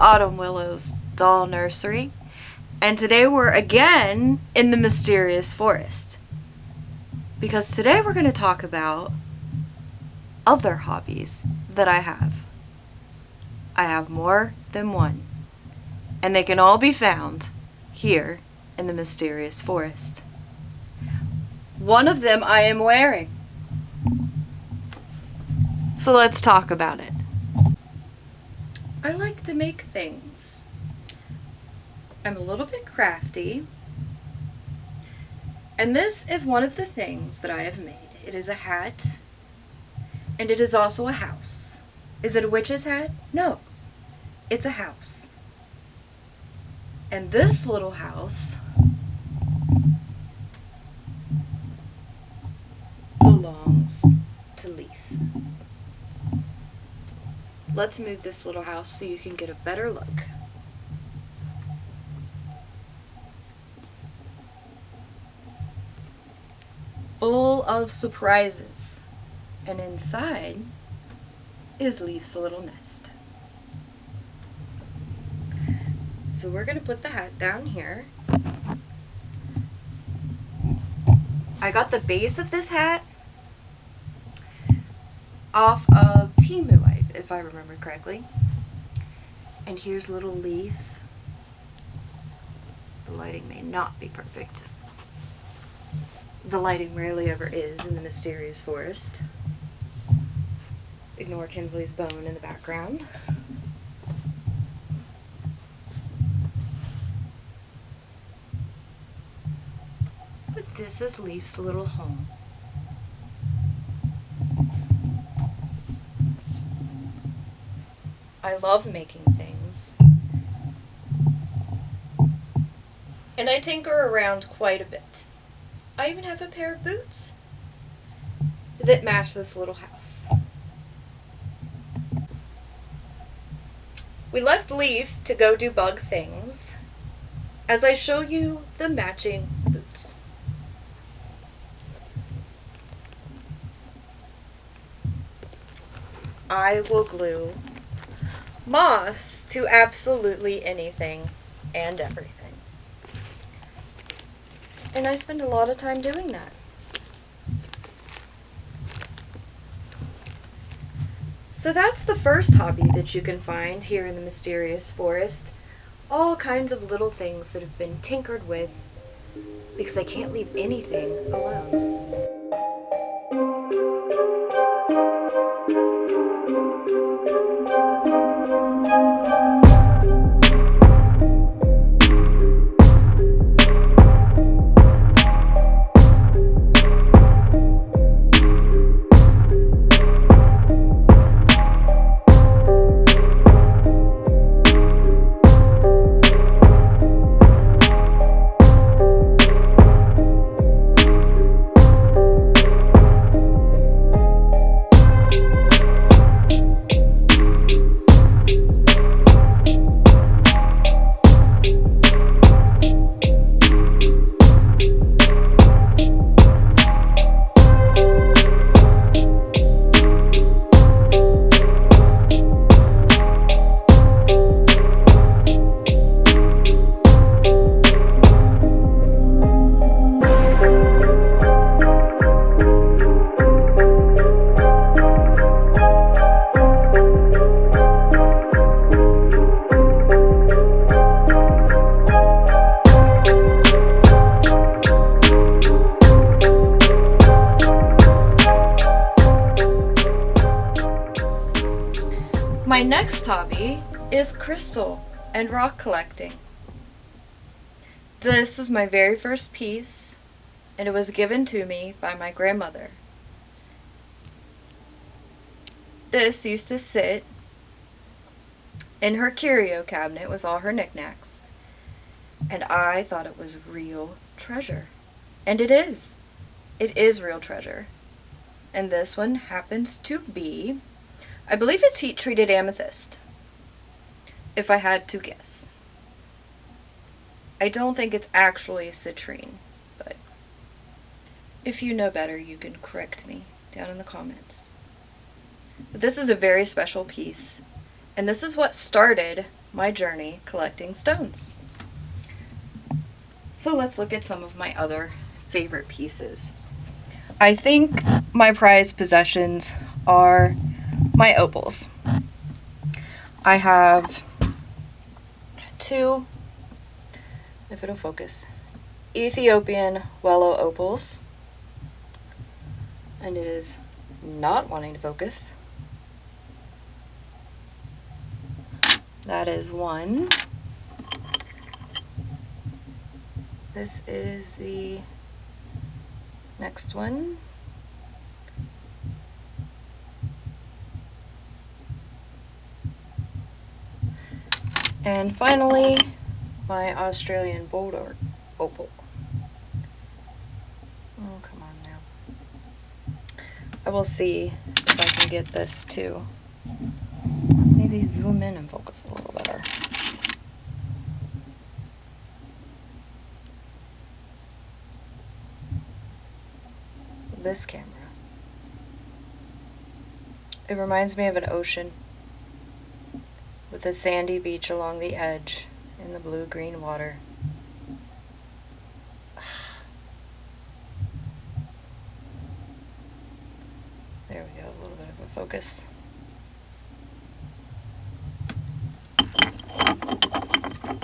Autumn Willow's Doll Nursery, and today we're again in the mysterious forest. Because today we're going to talk about other hobbies that I have. I have more than one, and they can all be found here in the mysterious forest. One of them I am wearing. So let's talk about it. I like to make things. I'm a little bit crafty. And this is one of the things that I have made. It is a hat. And it is also a house. Is it a witch's hat? No. It's a house. And this little house belongs to Leaf. Let's move this little house so you can get a better look. Full of surprises. And inside is Leaf's little nest. So we're going to put the hat down here. I got the base of this hat off of Temu, if I remember correctly. And here's little Leaf. The lighting may not be perfect. The lighting rarely ever is in the mysterious forest. Ignore Kinsley's bone in the background. But this is Leaf's little home. I love making things. And I tinker around quite a bit. I even have a pair of boots that match this little house. We left Leaf to go do bug things as I show you the matching boots. I will glue moss to absolutely anything and everything. And I spend a lot of time doing that. So that's the first hobby that you can find here in the mysterious forest. All kinds of little things that have been tinkered with because I can't leave anything alone. My next hobby is crystal and rock collecting. This is my very first piece, and it was given to me by my grandmother. This used to sit in her curio cabinet with all her knickknacks, and I thought it was real treasure. And it is. It is real treasure. And this one happens to be, I believe it's heat-treated amethyst, if I had to guess. I don't think it's actually citrine, but if you know better, you can correct me down in the comments. But this is a very special piece, and this is what started my journey collecting stones. So let's look at some of my other favorite pieces. I think my prized possessions are my opals. I have two, if it'll focus, Ethiopian Willow opals. And it is not wanting to focus. That is one. This is the next one. And finally, my Australian Bulldog opal. Oh, come on now. I will see if I can get this to maybe zoom in and focus a little better. This camera. It reminds me of an ocean with a sandy beach along the edge in the blue-green water. There we go, a little bit of a focus.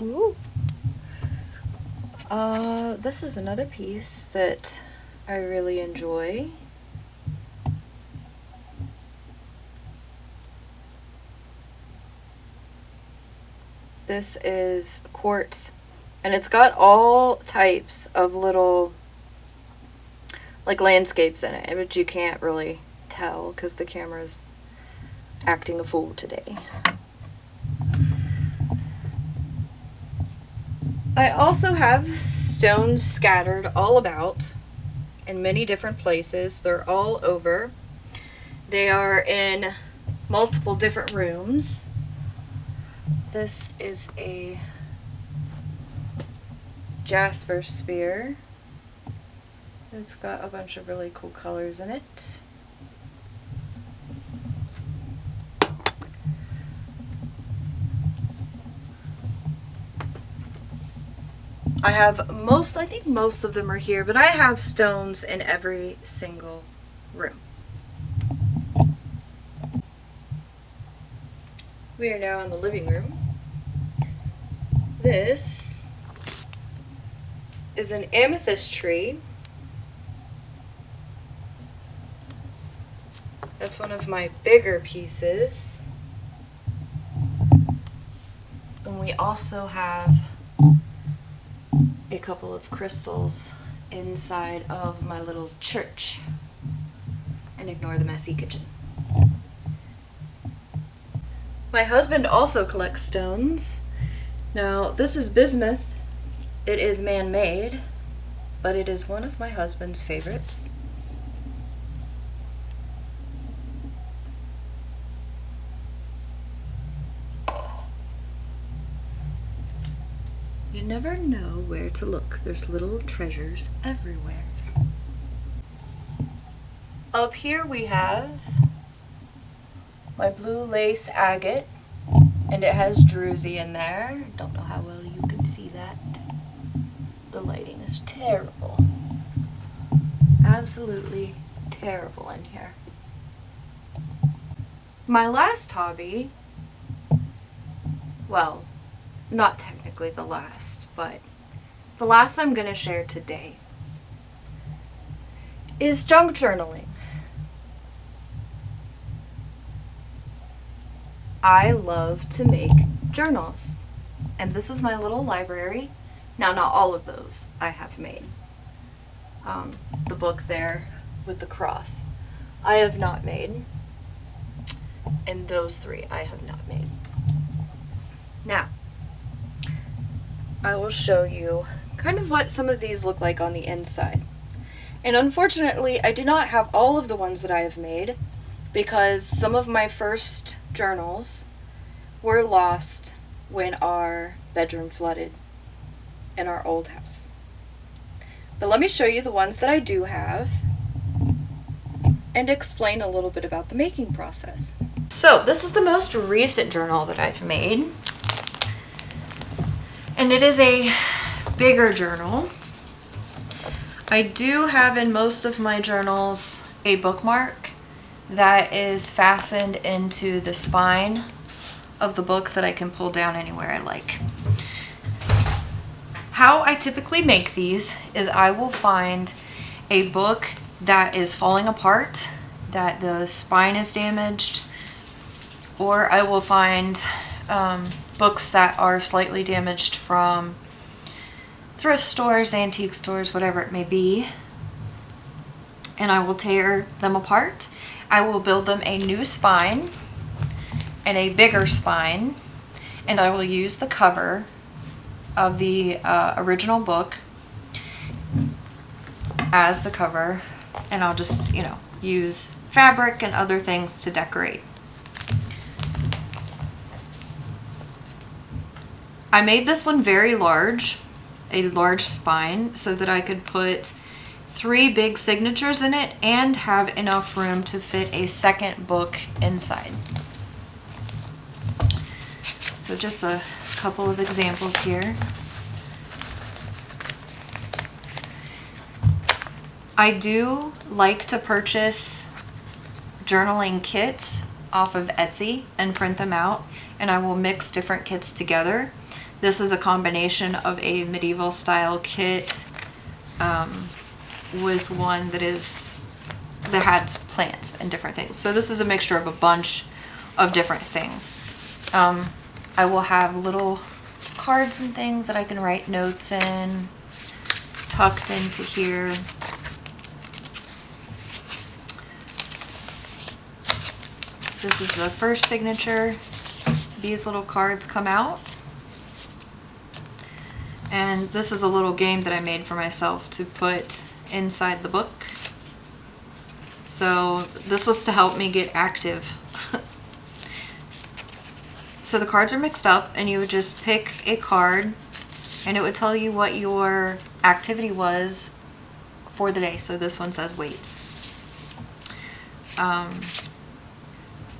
Ooh. This is another piece that I really enjoy. This is quartz, and it's got all types of little like landscapes in it, but you can't really tell because the camera's acting a fool today. I also have stones scattered all about in many different places. They're all over. They are in multiple different rooms. This is a jasper spear. It's got a bunch of really cool colors in it. I think most of them are here, but I have stones in every single room. We are now in the living room. This is an amethyst tree. That's one of my bigger pieces. And we also have a couple of crystals inside of my little church. And ignore the messy kitchen. My husband also collects stones. Now, this is bismuth. It is man-made, but it is one of my husband's favorites. You never know where to look. There's little treasures everywhere. Up here we have my blue lace agate, and it has druzy in there. Don't know how well you can see that. The lighting is terrible. Absolutely terrible in here. My last hobby, well, not technically the last, but the last I'm going to share today is junk journaling. I love to make journals, and this is my little library. Now, not all of those I have made. The book there with the cross I have not made, and those three I have not made. Now, I will show you kind of what some of these look like on the inside. And unfortunately, I do not have all of the ones that I have made because some of my first journals were lost when our bedroom flooded in our old house. But let me show you the ones that I do have and explain a little bit about the making process. So this is the most recent journal that I've made. And it is a bigger journal. I do have in most of my journals a bookmark that is fastened into the spine of the book that I can pull down anywhere I like. How I typically make these is I will find a book that is falling apart, that the spine is damaged, or I will find books that are slightly damaged from thrift stores, antique stores, whatever it may be, and I will tear them apart. I will build them a new spine and a bigger spine, and I will use the cover of the original book as the cover, and I'll just, you know, use fabric and other things to decorate. I made this one very large, a large spine, so that I could put 3 big signatures in it and have enough room to fit a second book inside. So just a couple of examples here. I do like to purchase journaling kits off of Etsy and print them out, and I will mix different kits together. This is a combination of a medieval style kit with one that had plants and different things. So this is a mixture of a bunch of different things. I will have little cards and things that I can write notes in, tucked into here. This is the first signature. These little cards come out. And this is a little game that I made for myself to put inside the book. So this was to help me get active. So the cards are mixed up, and you would just pick a card and it would tell you what your activity was for the day. So this one says weights.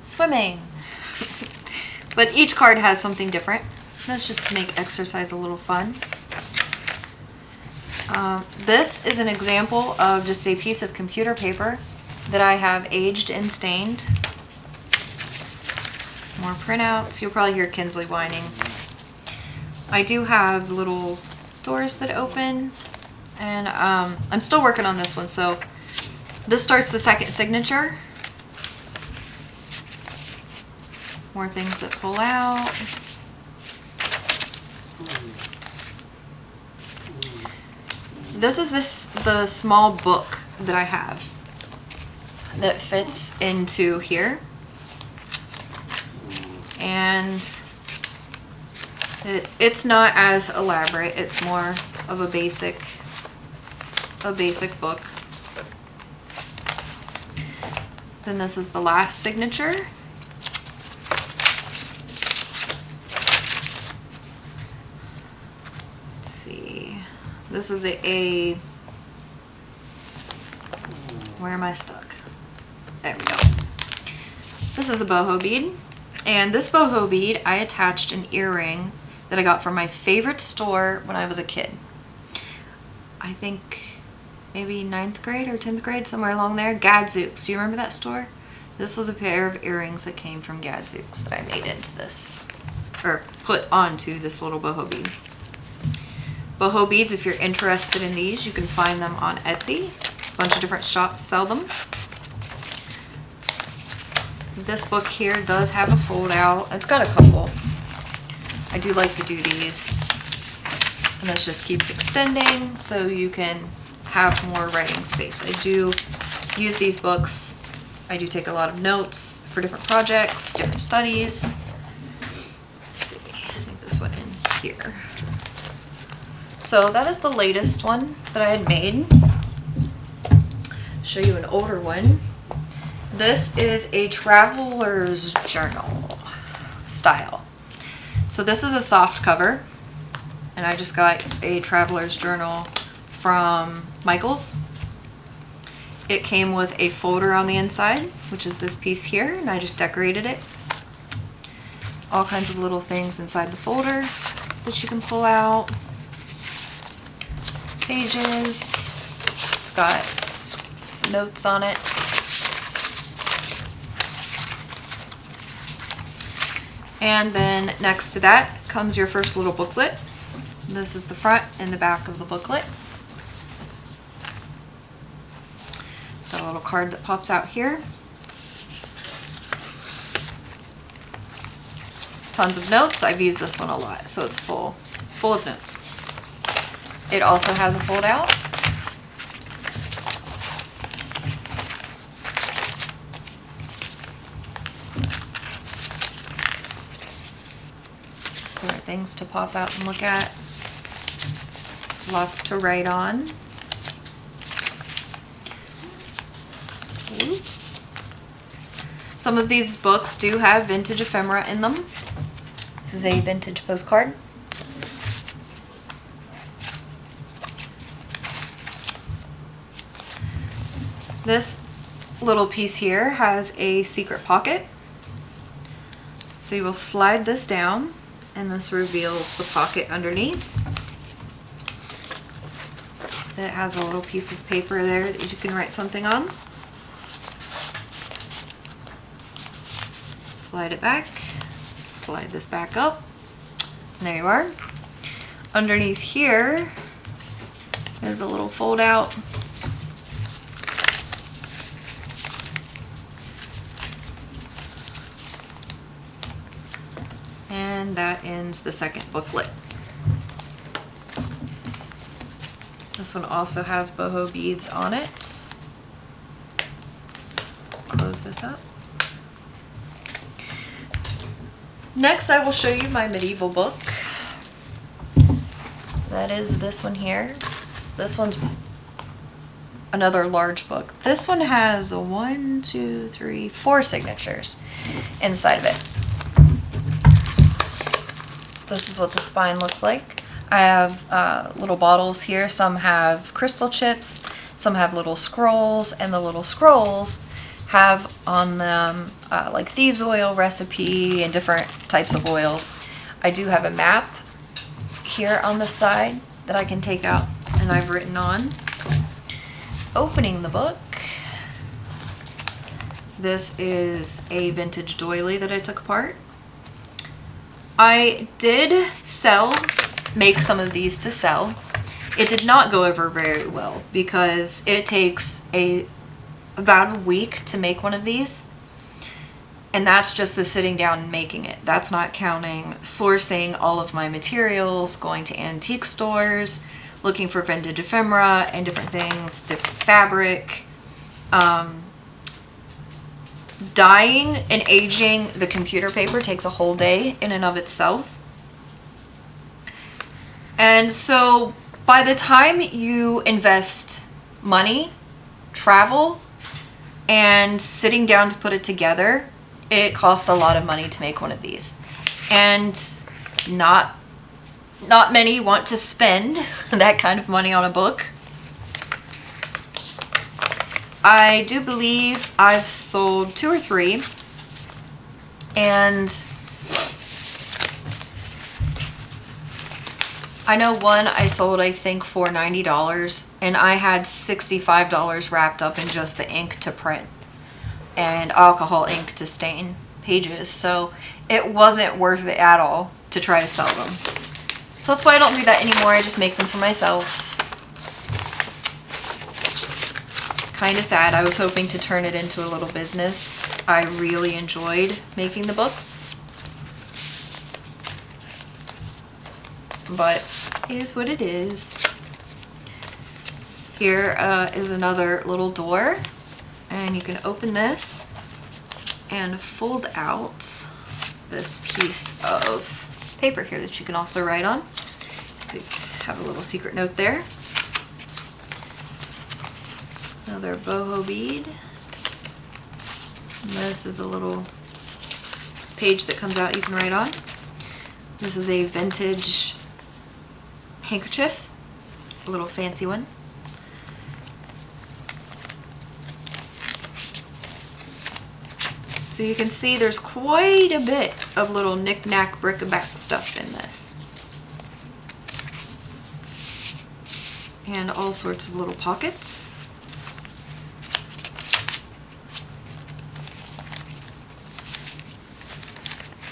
Swimming. But each card has something different. That's just to make exercise a little fun. This is an example of just a piece of computer paper that I have aged and stained. More printouts. You'll probably hear Kinsley whining. I do have little doors that open, and I'm still working on this one. So this starts the second signature. More things that pull out. This is the small book that I have that fits into here, and it's not as elaborate. It's more of a basic book. Then this is the last signature. This is where am I stuck? There we go. This is a boho bead. And this boho bead, I attached an earring that I got from my favorite store when I was a kid. I think maybe 9th grade or 10th grade, somewhere along there. Gadzooks. Do you remember that store? This was a pair of earrings that came from Gadzooks that I made into this, or put onto this little boho bead. Boho beads, if you're interested in these, you can find them on Etsy. A bunch of different shops sell them. This book here does have a fold out. It's got a couple. I do like to do these. And this just keeps extending so you can have more writing space. I do use these books. I do take a lot of notes for different projects, different studies. Let's see, I think this went in here. So that is the latest one that I had made. Show you an older one. This is a traveler's journal style. So this is a soft cover, and I just got a traveler's journal from Michael's. It came with a folder on the inside, which is this piece here, and I just decorated it. All kinds of little things inside the folder. that you can pull out. Pages. It's got some notes on it. And then next to that comes your first little booklet. This is the front and the back of the booklet. Got a little card that pops out here. Tons of notes. I've used this one a lot, so it's full of notes. It also has a fold out. There are things to pop out and look at. Lots to write on. Some of these books do have vintage ephemera in them. This is a vintage postcard. This little piece here has a secret pocket. So you will slide this down and this reveals the pocket underneath. It has a little piece of paper there that you can write something on. Slide it back, slide this back up, and there you are. Underneath here is a little fold out. And that ends the second booklet. This one also has boho beads on it. Close this up. Next, I will show you my medieval book. That is this one here. This one's another large book. This one has 4 signatures inside of it. This is what the spine looks like. I have little bottles here. Some have crystal chips, some have little scrolls, and the little scrolls have on them like thieves oil recipe and different types of oils. I do have a map here on the side that I can take out and I've written on. Opening the book, this is a vintage doily that I took apart. I did make some of these to sell. It did not go over very well because it takes about a week to make one of these, and that's just the sitting down and making it. That's not counting sourcing all of my materials, going to antique stores, looking for vintage ephemera and different things, different fabric, dyeing and aging the computer paper takes a whole day in and of itself. And so by the time you invest money, travel, and sitting down to put it together, it costs a lot of money to make one of these. And not many want to spend that kind of money on a book. I do believe I've sold 2 or 3, and I know one I sold I think for $90, and I had $65 wrapped up in just the ink to print and alcohol ink to stain pages, so it wasn't worth it at all to try to sell them. So that's why I don't do that anymore. I just make them for myself. Kind of sad. I was hoping to turn it into a little business. I really enjoyed making the books, but it is what it is. Here is another little door, and you can open this and fold out this piece of paper here that you can also write on. So you have a little secret note there. Another boho bead. And this is a little page that comes out you can write on. This is a vintage handkerchief, a little fancy one. So you can see there's quite a bit of little knick-knack bric-a-brac stuff in this. and all sorts of little pockets.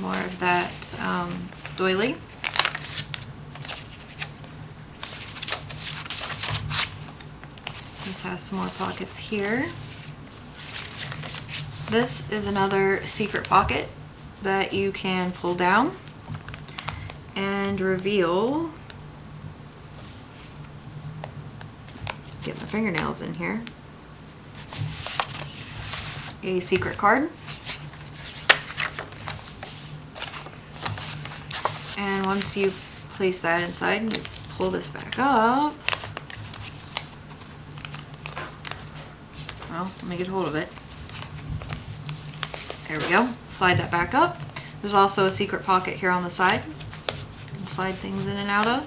More of that doily. This has some more pockets here. This is another secret pocket that you can pull down and reveal. Get my fingernails in here. A secret card. And once you place that inside, you pull this back up. Well, let me get hold of it. There we go. Slide that back up. There's also a secret pocket here on the side. You can slide things in and out of.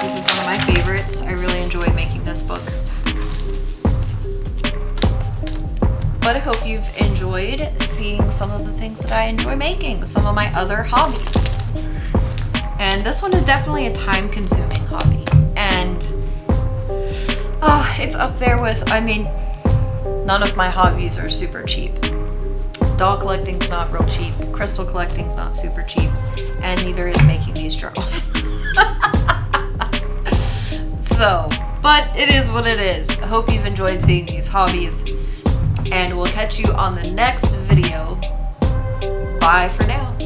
This is one of my favorites. I really enjoyed making this book. But I hope you've enjoyed seeing some of the things that I enjoy making, some of my other hobbies. And this one is definitely a time-consuming hobby. And it's up there with, I mean, none of my hobbies are super cheap. Doll collecting's not real cheap, crystal collecting's not super cheap, and neither is making these journals. So, but it is what it is. I hope you've enjoyed seeing these hobbies, and we'll catch you on the next video. Bye for now.